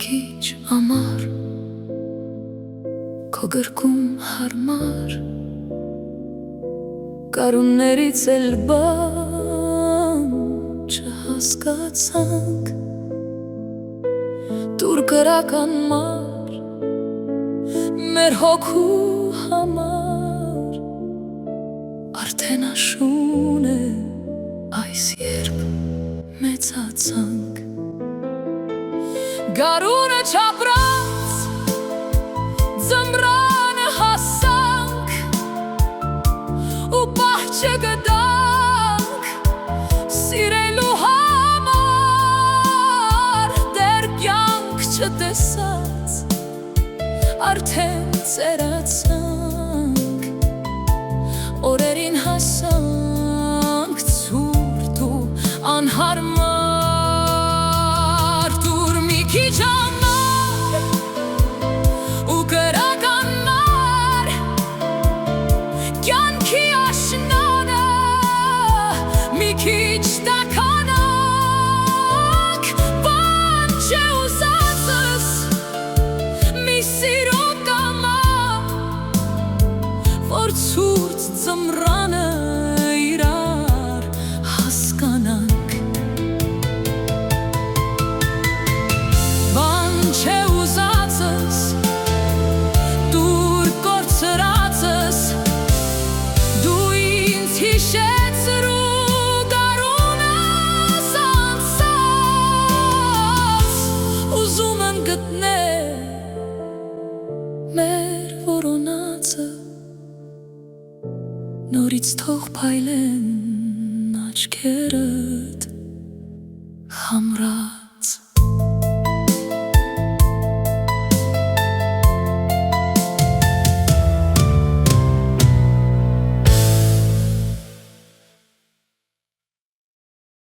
քիչ ամառ քո գրկում հարմար Կարուններից էլ բան չհասկացանք Դուր գրական մար մեր հոգու համար Արդեն աշուն է այս երբ մեծացանք Գարունը չապրած ձմռանը հասանք ու պահ չգտանք սիրելու համար դեռ կյանք չտեսած արդեն ծերացանք օրերին հասանք ցուրտ ու անհարմար դուր մի քիչ ամառ ու գրական մար կյանքի աշնանը մի քիչ տաքանանք բան չէ ուզածս մի սիրո կամա որ ցուրտ ձմռանը իրար հասկանանք բան չէ ուզածս դուր կորցրածս դու ինձ հիշեցրու գարունս անցած ուզում եմ գտնել մեր որոնածը նորից թող փայլեն աչքերդ խամրած